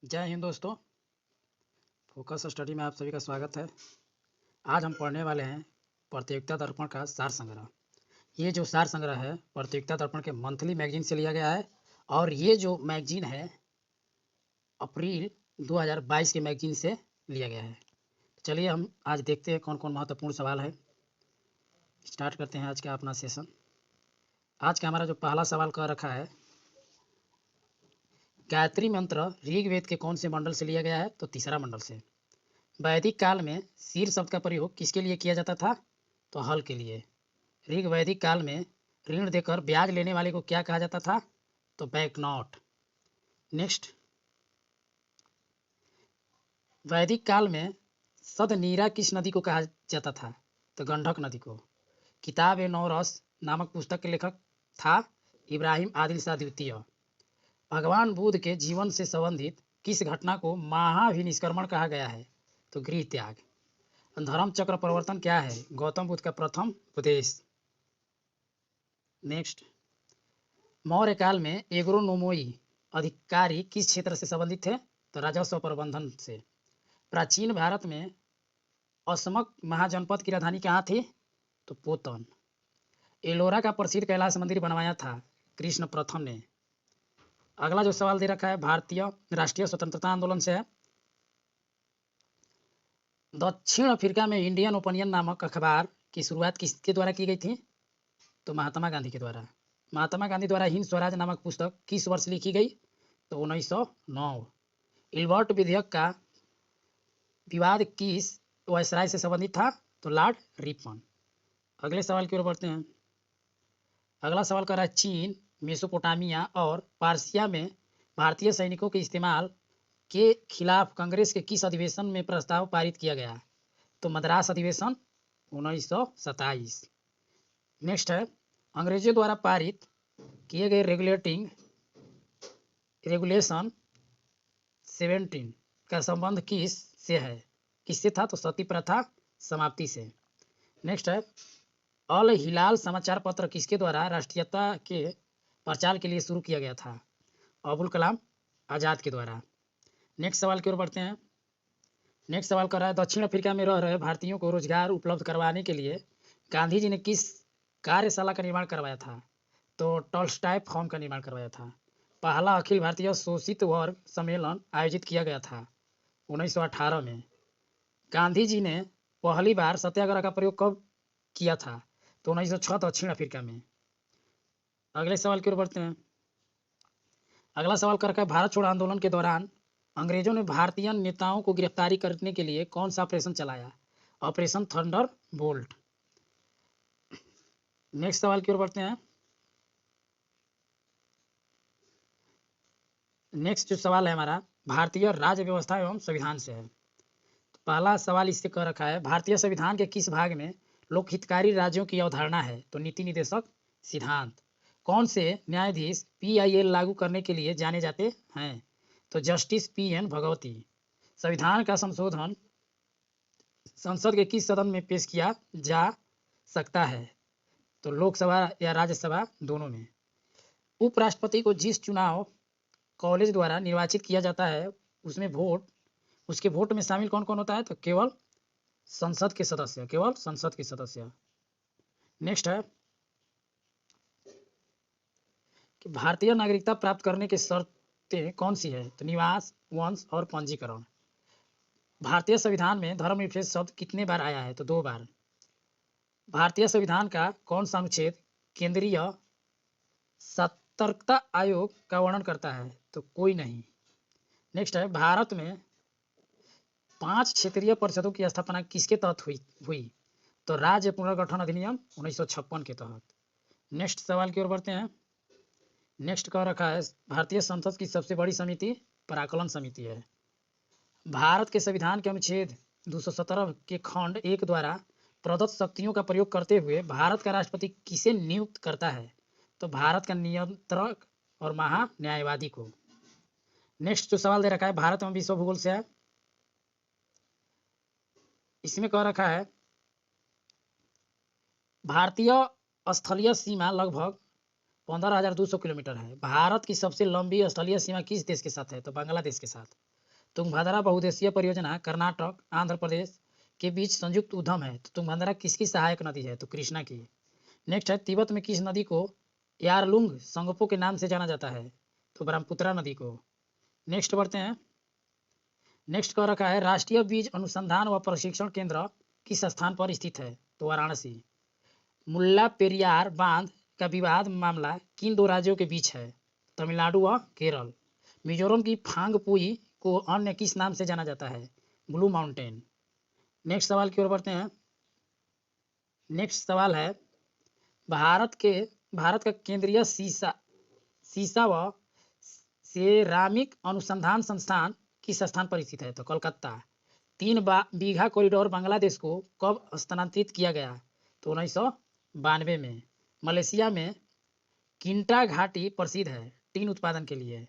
जय हिंद दोस्तों। Focus study में आप सभी का स्वागत है। आज हम पढ़ने वाले हैं प्रतियोगिता दर्पण का सार संग्रह। ये जो सार संग्रह है प्रतियोगिता दर्पण के मंथली मैगजीन से लिया गया है और ये जो मैगजीन है अप्रैल 2022 के मैगजीन से लिया गया है। चलिए हम आज देखते हैं कौन कौन महत्वपूर्ण सवाल है। स्टार्ट करते हैं आज का अपना सेशन। आज का हमारा जो पहला सवाल कर रखा है, गायत्री मंत्र ऋग्वेद के कौन से मंडल से लिया गया है? तो तीसरा मंडल से। वैदिक काल में शीर शब्द का प्रयोग किसके लिए किया जाता था? तो हल के लिए। ऋग वैदिक काल में ऋण देकर ब्याज लेने वाले को क्या कहा जाता था? तो बैंकनोट। नेक्स्ट, वैदिक काल में सदनीरा किस नदी को कहा जाता था? तो गंडक नदी को। किताब ए नौ रस नामक पुस्तक के लेखक था इब्राहिम आदिल शाह द्वितीय। भगवान बुद्ध के जीवन से संबंधित किस घटना को महाभिनिष्क्रमण कहा गया है? तो गृह त्याग। धर्म चक्र प्रवर्तन क्या है? गौतम बुद्ध का प्रथम उपदेश। नेक्स्ट, मौर्य काल में एग्रोनोमोई अधिकारी किस क्षेत्र से संबंधित थे? तो राजस्व प्रबंधन से। प्राचीन भारत में असमक महाजनपद की राजधानी कहाँ थी? तो पोतन। एलोरा का प्रसिद्ध कैलाश मंदिर बनवाया था कृष्ण प्रथम ने। अगला जो सवाल दे रखा है भारतीय राष्ट्रीय स्वतंत्रता आंदोलन से है। दक्षिण अफ्रीका में इंडियन ओपिनियन नामक अखबार की शुरुआत किसके द्वारा की गई थी? तो महात्मा गांधी के द्वारा। महात्मा गांधी द्वारा हिंद स्वराज नामक पुस्तक किस वर्ष लिखी गई? तो 1909। इल्बर्ट विधेयक का विवाद किस वायसराय से संबंधित था? तो लॉर्ड रिपन। अगले सवाल की ओर बढ़ते हैं। अगला सवाल कर रहा है चीन, मेसोपोटामिया और पार्सिया में भारतीय सैनिकों के इस्तेमाल के खिलाफ कांग्रेस के किस अधिवेशन में प्रस्ताव पारित किया गया? तो मद्रास अधिवेशन 1927। नेक्स्ट है अंग्रेजों द्वारा पारित किए गए रेगुलेशन 17 का संबंध किस से है? किससे था? तो सती प्रथा समाप्ति से। नेक्स्ट है अल हिलाल समाचार पत्र किसके द्वारा राष्ट्रीयता के प्रचार के लिए शुरू किया गया था? अबुल कलाम आज़ाद के द्वारा। नेक्स्ट सवाल की ओर बढ़ते हैं। नेक्स्ट सवाल कर रहा है दक्षिण अफ्रीका में रह रहे भारतीयों को रोजगार उपलब्ध करवाने के लिए गांधी जी ने किस कार्यशाला का निर्माण करवाया था? तो टॉल्स्टॉय फार्म का निर्माण करवाया था। पहला अखिल भारतीय शोषित वर्ग सम्मेलन आयोजित किया गया था 1918 में। गांधी जी ने पहली बार सत्याग्रह का प्रयोग कब किया था? तो 1906 दक्षिण अफ्रीका में। अगले सवाल की ओर बढ़ते हैं। अगला सवाल कर रखा है भारत छोड़ो आंदोलन के दौरान अंग्रेजों ने भारतीय नेताओं को गिरफ्तारी करने के लिए कौन सा ऑपरेशन चलाया? Operation thunder bolt. नेक्स्ट सवाल की ओर बढ़ते हैं। नेक्स्ट जो सवाल है हमारा भारतीय राज्य व्यवस्था एवं संविधान से है। तो पहला सवाल इससे कह रखा है भारतीय संविधान के किस भाग में लोक हितकारी राज्यों की अवधारणा है? तो नीति निर्देशक सिद्धांत। कौन से न्यायाधीश PIL लागू करने के लिए जाने जाते हैं? तो जस्टिस PN भगवती। संविधान का संशोधन संसद के किस सदन में पेश किया जा सकता है? तो लोकसभा या राज्यसभा दोनों में। उपराष्ट्रपति को जिस चुनाव कॉलेज द्वारा निर्वाचित किया जाता है उसके वोट में शामिल कौन कौन होता है? तो केवल संसद के सदस्य। नेक्स्ट है कि भारतीय नागरिकता प्राप्त करने की शर्तें कौन सी है? तो निवास, वंश और पंजीकरण। भारतीय संविधान में धर्मनिरपेक्ष शब्द कितने बार आया है? तो 2 बार। भारतीय संविधान का कौन सा अनुच्छेद केंद्रीय सतर्कता आयोग का वर्णन करता है? तो कोई नहीं। नेक्स्ट है भारत में 5 क्षेत्रीय परिषदों की स्थापना किसके तहत हुई? तो राज्य पुनर्गठन अधिनियम 1956 के तहत। नेक्स्ट सवाल की ओर बढ़ते हैं। नेक्स्ट कह रखा है भारतीय संसद की सबसे बड़ी समिति पराकलन समिति है। भारत के संविधान के अनुच्छेद 217 के खंड 1 द्वारा प्रदत्त शक्तियों का प्रयोग करते हुए भारत का राष्ट्रपति किसे नियुक्त करता है? तो भारत का नियंत्रक और महान्यायवादी को। नेक्स्ट जो सवाल दे रखा है भारत एवं विश्व भूगोल से है। इसमें कह रखा है भारतीय स्थलीय सीमा लगभग 15,200 किलोमीटर है। भारत की सबसे लंबी स्थलीय सीमा किस देश के साथ है? तो बांग्लादेश के साथ। तुंगभद्रा बहुउद्देशीय परियोजना कर्नाटक आंध्र प्रदेश के बीच संयुक्त उद्यम है। तो तुंगभद्रा किसकी सहायक नदी है? तो कृष्णा की। नेक्स्ट है, तिब्बत में किस नदी को यारलुंग संगपो के नाम से जाना जाता है? तो ब्रह्मपुत्रा नदी को। नेक्स्ट बढ़ते हैं। नेक्स्ट कह रखा है, राष्ट्रीय बीज अनुसंधान व प्रशिक्षण केंद्र किस स्थान पर स्थित है? तो वाराणसी। मुल्ला पेरियार बांध का विवाद मामला किन दो राज्यों के बीच है? तमिलनाडु व केरल। मिजोरम की फांगपुई को अन्य किस नाम से जाना जाता है? Blue mountain. नेक्स्ट सवाल की ओर बढ़ते हैं। नेक्स्ट सवाल है, भारत का केंद्रीय सीसा व सेरामिक अनुसंधान संस्थान किस स्थान पर स्थित है? तो कोलकाता। 3 बीघा कॉरिडोर बांग्लादेश को कब स्थानांतरित किया गया? तो 1992 में। मलेशिया में किंटा घाटी प्रसिद्ध है टीन उत्पादन के लिए।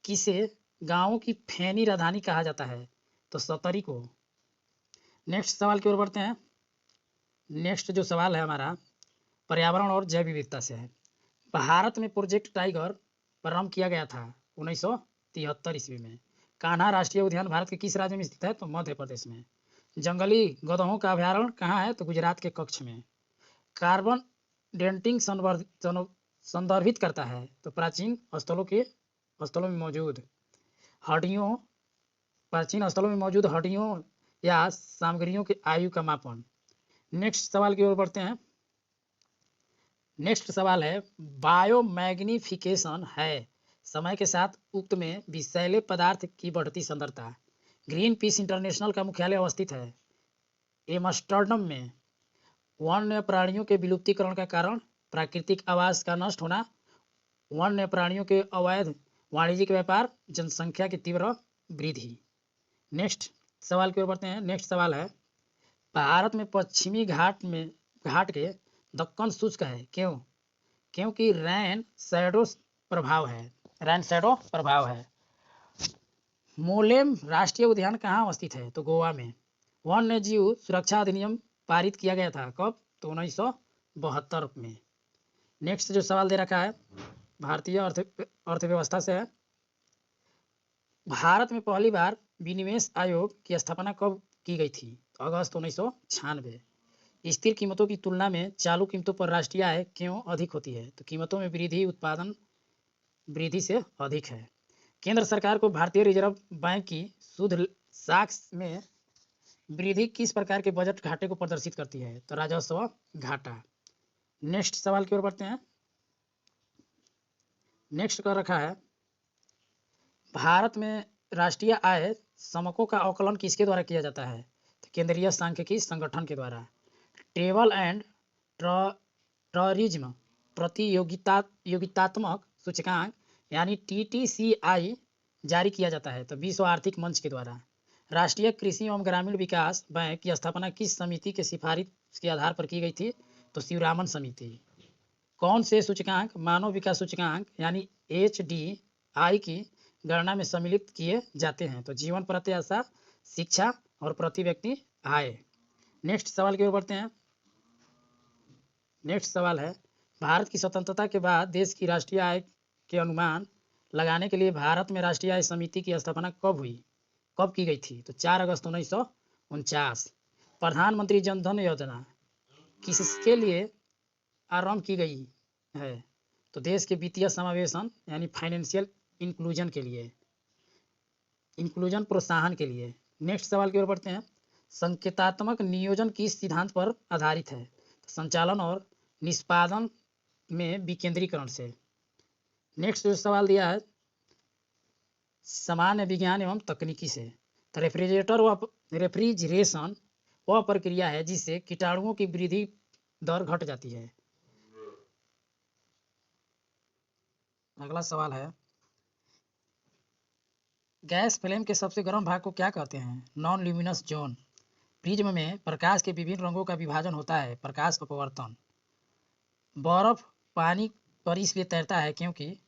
किसे गांवों की फैनी राजधानी कहा जाता है? तो सतरी को। नेक्स्ट सवाल की ओर बढ़ते हैं। नेक्स्ट जो सवाल है हमारा पर्यावरण और जैव विविधता से है। भारत में प्रोजेक्ट टाइगर प्रारंभ किया गया था 1973 ईस्वी में। कान्हा राष्ट्रीय उद्यान भारत के किस राज्य में स्थित है? तो मध्य प्रदेश में। जंगली गधों का अभ्यारण्य कहाँ है? तो गुजरात के कच्छ में। कार्बन डेटिंग संदर्भित करता है? तो प्राचीन स्थलों में मौजूद हड्डियों या सामग्रियों की आयु का मापन। नेक्स्ट सवाल की ओर बढ़ते हैं। नेक्स्ट सवाल है, बायोमैग्निफिकेशन है समय के साथ उक्त में विषैले पदार्थ की बढ़ती सांद्रता। ग्रीन पीस इंटरनेशनल का मुख्यालय अवस्थित है एम्स्टर्डम में। वन्य प्राणियों के विलुप्तीकरण का कारण प्राकृतिक आवास का नष्ट होना, वन्य प्राणियों के अवैध वाणिज्यिक व्यापार, जनसंख्या की तीव्र वृद्धि। नेक्स्ट सवाल की ओर बढ़ते हैं। नेक्स्ट सवाल है, भारत में पश्चिमी घाट के दक्कन शुष्क है क्यों? क्योंकि रैन शैडो प्रभाव है। मोलेम राष्ट्रीय उद्यान कहाँ अवस्थित है? तो गोवा में। वन्य जीव सुरक्षा अधिनियम पारित किया गया था कब? तो 1972 में। नेक्स्ट जो सवाल दे रखा है भारतीय अर्थव्यवस्था से है। भारत में पहली बार विनिवेश आयोग की स्थापना कब की गई थी? तो अगस्त 1996। स्थिर कीमतों की तुलना में चालू कीमतों पर राष्ट्रीय आय क्यों अधिक होती है? तो कीमतों में वृद्धि उत्पादन वृद्धि से अधिक है। केंद्र सरकार को भारतीय रिजर्व बैंक की शुद्ध साख में वृद्धि किस प्रकार के बजट घाटे को प्रदर्शित करती है? तो राजस्व घाटा। नेक्स्ट सवाल की ओर बढ़ते हैं। नेक्स्ट कर रखा है, भारत में राष्ट्रीय आय समकों का आकलन किसके द्वारा किया जाता है? तो केंद्रीय सांख्यिकी संगठन के द्वारा। ट्रेवल एंड टूरिज्म प्रतियोगितात्मक सूचकांक यानी TTCI जारी किया जाता है तो विश्व आर्थिक मंच के द्वारा। राष्ट्रीय कृषि एवं ग्रामीण विकास बैंक की स्थापना किस समिति के सिफारिश के आधार पर की गई थी? तो शिवरामन समिति। कौन से सूचकांक मानव विकास सूचकांक यानी HDI की गणना में सम्मिलित किए जाते हैं? तो जीवन प्रत्याशा, शिक्षा और प्रति व्यक्ति आय। नेक्स्ट सवाल की ओर बढ़ते हैं। नेक्स्ट सवाल है, भारत की स्वतंत्रता के बाद देश की राष्ट्रीय आय के अनुमान लगाने के लिए भारत में राष्ट्रीय आय समिति की स्थापना कब की गई थी? तो 4 अगस्त 1949। प्रधानमंत्री जन धन योजना किसके लिए आरंभ की गई है? तो देश के वित्तीय समावेशन यानी फाइनेंशियल इंक्लूजन प्रोत्साहन के लिए। नेक्स्ट सवाल की ओर बढ़ते हैं। संकेतात्मक नियोजन किस सिद्धांत पर आधारित है? तो संचालन और निष्पादन में विकेंद्रीकरण से। नेक्स्ट जो सवाल दिया है सामान्य विज्ञान एवं तकनीकी से। तो रेफ्रिजरेशन वह प्रक्रिया है जिससे कीटाणुओं की वृद्धि दर घट जाती है। अगला सवाल है, गैस फ्लेम के सबसे गर्म भाग को क्या कहते हैं? Non luminous zone. प्रिज्म में प्रकाश के विभिन्न रंगों का विभाजन होता है, प्रकाश अपवर्तन। बर्फ पानी पर इसलिए तैरता है क्योंकि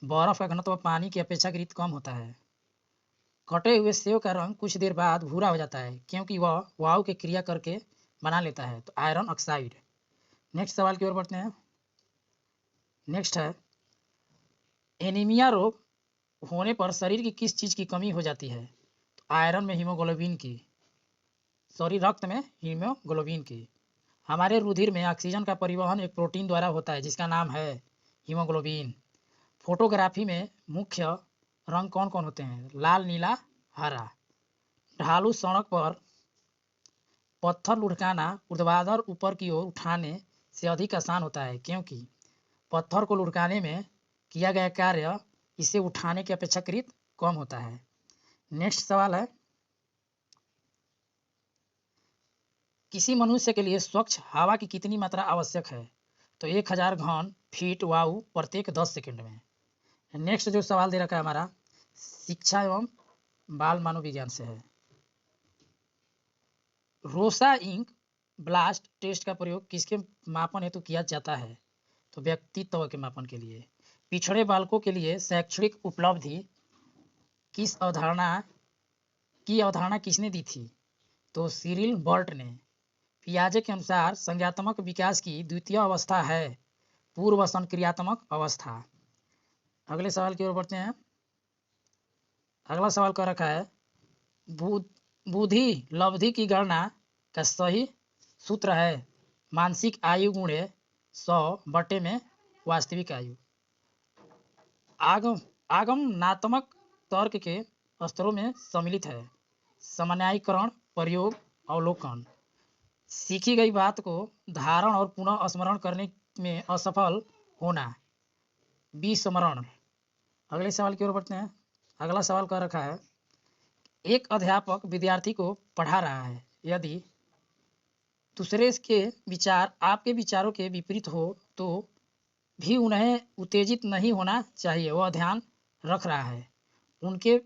बर्फ का घनत्व पानी की अपेक्षाकृत कम होता है। कटे हुए सेव का रंग कुछ देर बाद भूरा हो जाता है क्योंकि वह वायु की क्रिया करके बना लेता है, तो आयरन ऑक्साइड। नेक्स्ट सवाल की ओर बढ़ते हैं। नेक्स्ट है, एनीमिया रोग होने पर शरीर की किस चीज़ की कमी हो जाती है? आयरन में हीमोग्लोबिन की, रक्त में हीमोग्लोबिन की। हमारे रुधिर में ऑक्सीजन का परिवहन एक प्रोटीन द्वारा होता है जिसका नाम है हीमोग्लोबिन। फोटोग्राफी में मुख्य रंग कौन कौन होते हैं? लाल, नीला, हरा। ढालू सड़क पर पत्थर लुढ़काना ऊर्ध्वाधर ऊपर की ओर उठाने से अधिक आसान होता है क्योंकि पत्थर को लुढ़काने में किया गया कार्य इसे उठाने के अपेक्षाकृत कम होता है। नेक्स्ट सवाल है, किसी मनुष्य के लिए स्वच्छ हवा की कितनी मात्रा आवश्यक है? तो 1000 घन फीट वायु प्रत्येक 10 सेकंड में। नेक्स्ट जो सवाल दे रखा है हमारा शिक्षा एवं बाल मानव विज्ञान से है। रोसा इंक ब्लास्ट टेस्ट का प्रयोग किसके मापन हेतु किया जाता है? तो व्यक्तित्व के मापन के लिए। पिछड़े बालकों के लिए शैक्षणिक उपलब्धि किस अवधारणा किसने दी थी? तो सिरिल बर्ट ने। पियाजे के अनुसार संज्ञात्मक विकास की द्वितीय अवस्था है पूर्व संक्रियात्मक अवस्था। अगले सवाल की ओर बढ़ते हैं। अगला सवाल कर रखा है बुद्धि लब्धि की गणना का सही सूत्र है मानसिक आयु गुणे 100 बटे में वास्तविक आयु। आगमनात्मक तर्क के स्तरों में सम्मिलित है सामान्यीकरण, प्रयोग, अवलोकन। सीखी गई बात को धारण और पुनः स्मरण करने में असफल होना विस्मरण। अगले सवाल की ओर बढ़ते हैं। अगला सवाल कर रखा है एक अध्यापक विद्यार्थी को पढ़ा रहा है, यदि दूसरे के विचार आपके विचारों के विपरीत हो तो भी उन्हें उत्तेजित नहीं होना चाहिए। वह ध्यान रख रहा है उनके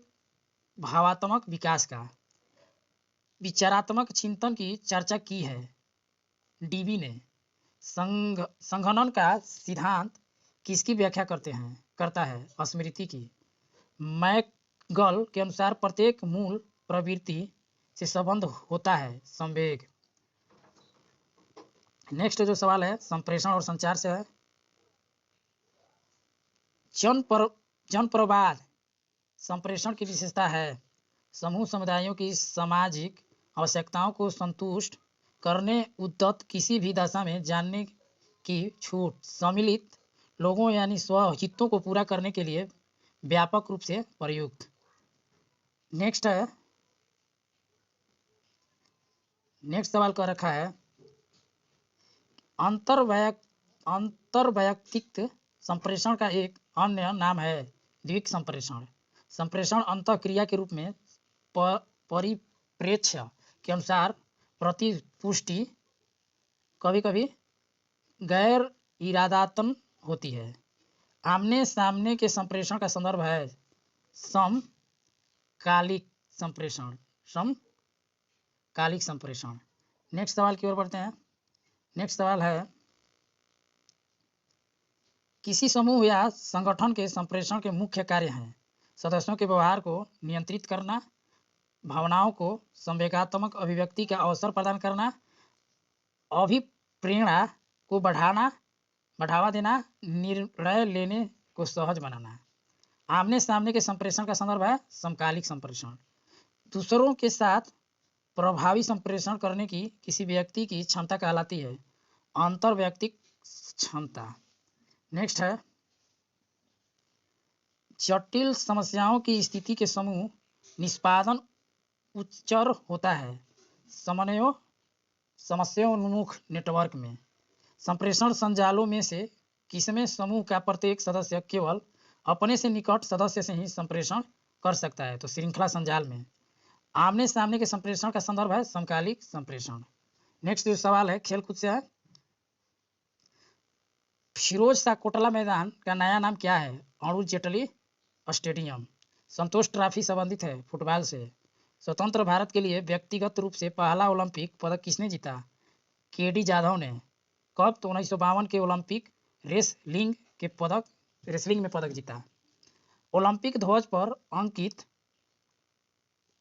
भावात्मक विकास का। विचारात्मक चिंतन की चर्चा की है डीबी ने। संघनन का सिद्धांत किसकी व्याख्या करता है? स्मृति की। मैकगल के अनुसार प्रत्येक मूल प्रवृत्ति से संबंध होता है संवेग। नेक्स्ट जो सवाल है संप्रेषण और संचार से है। जनप्रवाद संप्रेषण की विशेषता है समूह समुदायों की सामाजिक आवश्यकताओं को संतुष्ट करने उद्यत किसी भी दशा में जानने की छूट, सम्मिलित लोगों यानी स्वहितों को पूरा करने के लिए व्यापक रूप से प्रयुक्त। नेक्स्ट सवाल कर रखा है अंतर्वैयक्तिक संप्रेषण का एक अन्य नाम है द्विक संप्रेषण। संप्रेषण अंतःक्रिया के रूप में परिप्रेक्ष्य के अनुसार प्रतिपुष्टि कभी कभी गैर इरादातन होती है। आमने सामने के संप्रेषण का संदर्भ है समकालिक संप्रेषण। नेक्स्ट सवाल की ओर बढ़ते हैं। नेक्स्ट सवाल है किसी समूह या संगठन के संप्रेषण के मुख्य कार्य हैं सदस्यों के व्यवहार को नियंत्रित करना, भावनाओं को संवेगात्मक अभिव्यक्ति का अवसर प्रदान करना, अभिप्रेरणा को बढ़ावा देना, निर्णय लेने को सहज बनाना। आमने सामने के संप्रेषण का संदर्भ है समकालिक संप्रेषण। दूसरों के साथ प्रभावी संप्रेषण करने की किसी व्यक्ति की क्षमता कहलाती है अंतर्वैयक्तिक क्षमता। नेक्स्ट है जटिल समस्याओं की स्थिति के समूह निष्पादन उच्चर होता है समस्योन्मुख नेटवर्क में। संप्रेषण संजालों में से किसमें समूह का प्रत्येक सदस्य केवल अपने से निकट सदस्य से ही संप्रेषण कर सकता है? तो श्रृंखला संजाल में। आमने सामने के संप्रेषण का संदर्भ है समकालिक संप्रेषण। नेक्स्ट जो सवाल है खेलकूद से है फिरोज शाह कोटला मैदान का नया नाम क्या है? अरुण जेटली स्टेडियम। संतोष ट्रॉफी संबंधित है फुटबॉल से। स्वतंत्र भारत के लिए व्यक्तिगत रूप से पहला ओलंपिक पदक किसने जीता? केडी जाधव ने। कब? तो 1952 के ओलंपिक रेसलिंग में पदक जीता। ओलंपिक ध्वज पर अंकित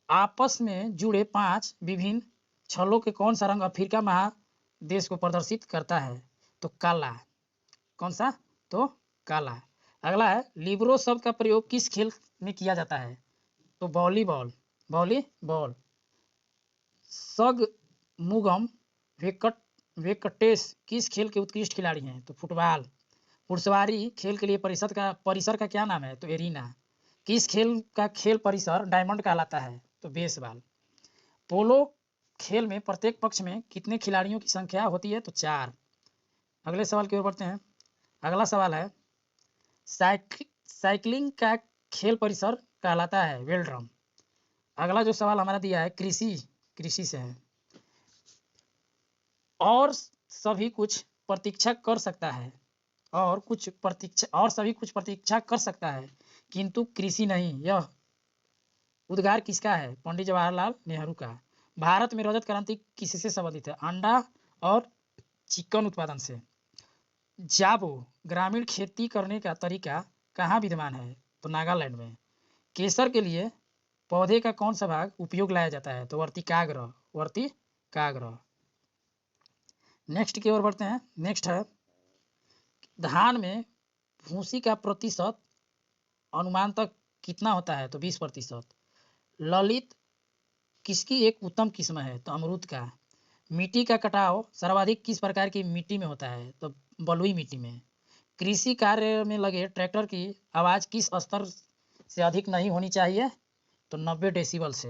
आपस में जुड़े 5 विभिन्न छल्लों के कौन सा रंग अफ्रीका महादेश को प्रदर्शित करता है? तो काला। कौन सा? तो काला। अगला है लिबरो शब्द का प्रयोग किस खेल में किया जाता है? तो वॉलीबॉल। वॉलीबॉल। शगमुगम वेंकटेश किस खेल के उत्कृष्ट खिलाड़ी हैं? तो फुटबॉल। घुड़सवारी खेल के लिए परिसर का क्या नाम है? तो एरिना। किस खेल का खेल परिसर डायमंड कहलाता है? तो बेसबॉल। पोलो खेल में प्रत्येक पक्ष में कितने खिलाड़ियों की संख्या होती है? तो 4। अगले सवाल की ओर बढ़ते हैं। अगला सवाल है साइकिलिंग का खेल परिसर कहलाता है? वेलड्रम। अगला जो सवाल हमारा दिया है कृषि से है। और सभी कुछ प्रतीक्षा कर सकता है और सभी कुछ प्रतीक्षा कर सकता है किंतु कृषि नहीं। यह उद्गार किसका है? पंडित जवाहरलाल नेहरू का। भारत में रजत क्रांति किससे संबंधित है? अंडा और चिकन उत्पादन से। जाबो ग्रामीण खेती करने का तरीका कहाँ विद्यमान है? तो नागालैंड में। केसर के लिए पौधे का कौन सा भाग उपयोग लाया जाता है? तो वर्तिकाग्र। नेक्स्ट की ओर बढ़ते हैं। नेक्स्ट है धान में भूसी का प्रतिशत अनुमानतः कितना होता है? तो 20%। ललित किसकी एक उत्तम किस्म है? तो अमरूद का। मिट्टी का कटाव सर्वाधिक किस प्रकार की मिट्टी में होता है? तो बलुई मिट्टी में। कृषि कार्य में लगे ट्रैक्टर की आवाज़ किस स्तर से अधिक नहीं होनी चाहिए? तो 90 डेसिबल से।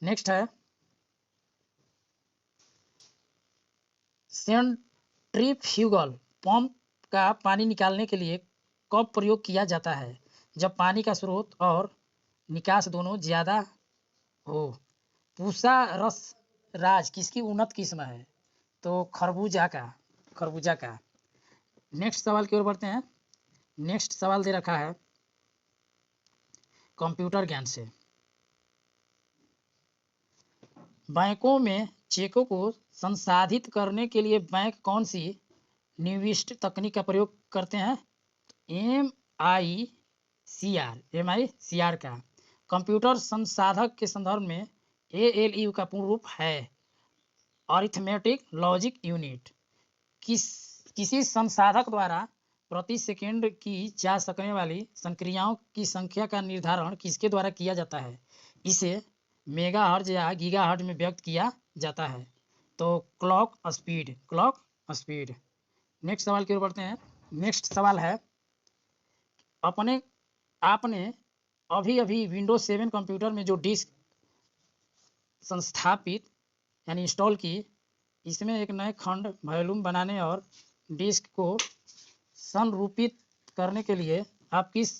नेक्स्ट है सेंट्रीफ्यूगल पंप का पानी निकालने के लिए कब प्रयोग किया जाता है? जब पानी का स्रोत और निकास दोनों ज़्यादा हो। पूसा रस राज किसकी उन्नत किस्म है? तो खरबूजा का। नेक्स्ट सवाल की ओर बढ़ते हैं। नेक्स्ट सवाल दे रखा है कंप्यूटर ज्ञान से। बैंकों में चेकों को संसाधित करने के लिए बैंक कौन सी निविष्ट तकनीक का प्रयोग करते हैं? MICR का। कंप्यूटर संसाधक के संदर्भ में ALU का पूर्ण रूप है अरिथमेटिक लॉजिक यूनिट। किसी संसाधक द्वारा प्रति सेकंड की जा सकने वाली संक्रियाओं की संख्या का निर्धारण किसके द्वारा किया जाता है? इसे मेगाहर्ट्ज या गीगाहर्ट्ज में व्यक्त किया जाता है। तो क्लॉक स्पीड। नेक्स्ट सवाल की ओर बढ़ते हैं। नेक्स्ट सवाल है आपने अभी विंडोज 7 कंप्यूटर में जो डिस्क संस्थापित यानी इंस्टॉल की, इसमें एक नए खंड वॉल्यूम बनाने और डिस्क को संरूपित करने के लिए आप किस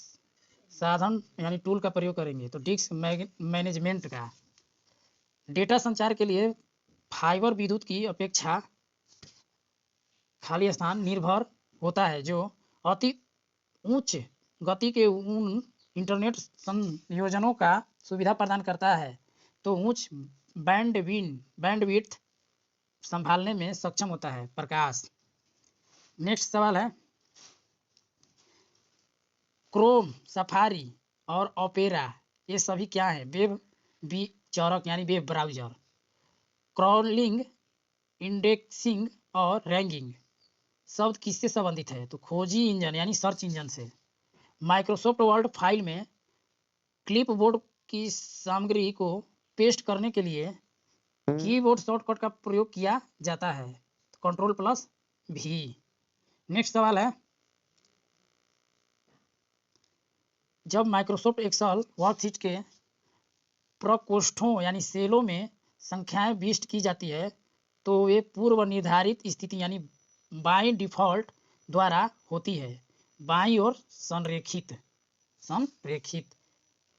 साधन यानी टूल का प्रयोग करेंगे? तो डिस्क मैनेजमेंट का। डेटा संचार के लिए फाइबर विद्युत की अपेक्षा खाली स्थान निर्भर होता है जो अति उच्च गति के उन इंटरनेट संयोजनों का सुविधा प्रदान करता है तो उच्च बैंडविड्थ संभालने में सक्षम होता है। प्रकाश। नेक्स्ट सवाल है क्रोम, सफारी और ओपेरा ये सभी क्या है? वेब चौरक यानी वेब ब्राउजर। क्रॉलिंग, इंडेक्सिंग और रैंकिंग शब्द किससे संबंधित है? तो खोजी इंजन यानी सर्च इंजन से। माइक्रोसॉफ्ट वर्ड फाइल में क्लिपबोर्ड की सामग्री को पेस्ट करने के लिए कीबोर्ड शॉर्टकट का प्रयोग किया जाता है Ctrl+V। नेक्स्ट सवाल है जब माइक्रोसॉफ्ट एक्सेल वर्कशीट के प्रकोष्ठों यानी सेलों में संख्याएं विष्ट की जाती है तो वे पूर्व निर्धारित स्थिति यानी बाई डिफ़ॉल्ट द्वारा होती है। बाईं ओर संरेखित।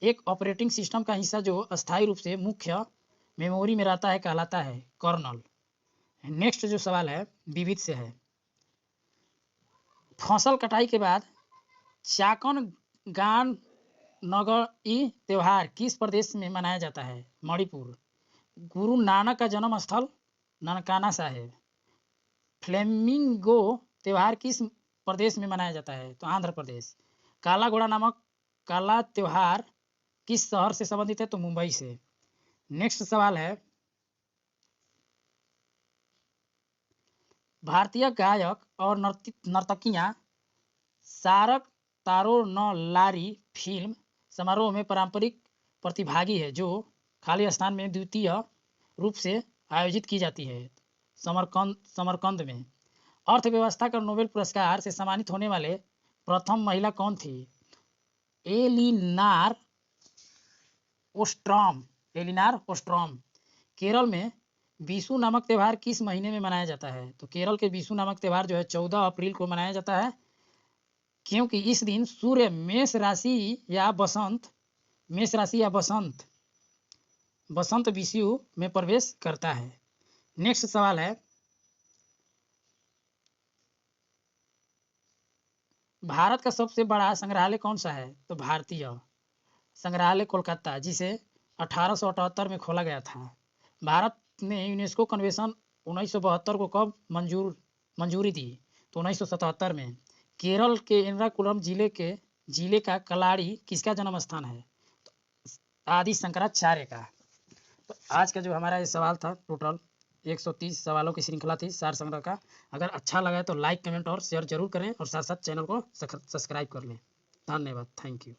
एक ऑपरेटिंग सिस्टम का हिस्सा जो अस्थायी रूप से मुख्य मेमोरी में रहता है कहलाता है कर्नल। नेक्स्ट जो सवाल है विविध से है फसल कटाई के बाद चाकन गान नगई त्योहार किस प्रदेश में मनाया जाता है? मणिपुर। गुरु नानक का जन्म स्थल ननकाना साहेब। फ्लेमिंगो त्योहार किस प्रदेश में मनाया जाता है? तो आंध्र प्रदेश। काला घोड़ा नामक काला त्योहार किस शहर से संबंधित है? तो मुंबई से। नेक्स्ट सवाल है भारतीय गायक और नर्तकियां सारक तारो न लारी फिल्म समारोह में पारंपरिक प्रतिभागी है जो खाली स्थान में द्वितीय रूप से आयोजित की जाती है। समरकंद में अर्थव्यवस्था का नोबेल पुरस्कार से सम्मानित होने वाले प्रथम महिला कौन थी? एलिनार ओस्ट्रॉम। केरल में विशु नामक त्यौहार किस महीने में मनाया जाता है? तो केरल के विशु नामक त्यौहार जो है 14 अप्रैल को मनाया जाता है, क्योंकि इस दिन सूर्य मेष राशि या बसंत विषु में प्रवेश करता है। नेक्स्ट सवाल है, भारत का सबसे बड़ा संग्रहालय कौन सा है? तो भारतीय संग्रहालय कोलकाता, जिसे 1878 में खोला गया था। भारत ने यूनेस्को कन्वेंशन 1972 को कब मंजूरी दी? तो 1977 में। केरल के एर्नाकुलम जिले का कलाड़ी किसका जन्म स्थान है? तो आदि शंकराचार्य का। तो आज का जो हमारा ये सवाल था, टोटल 130 सवालों की श्रृंखला थी सार संग्रह का। अगर अच्छा लगा तो लाइक, कमेंट और शेयर जरूर करें और साथ साथ चैनल को सब्सक्राइब कर लें। धन्यवाद, थैंक यू।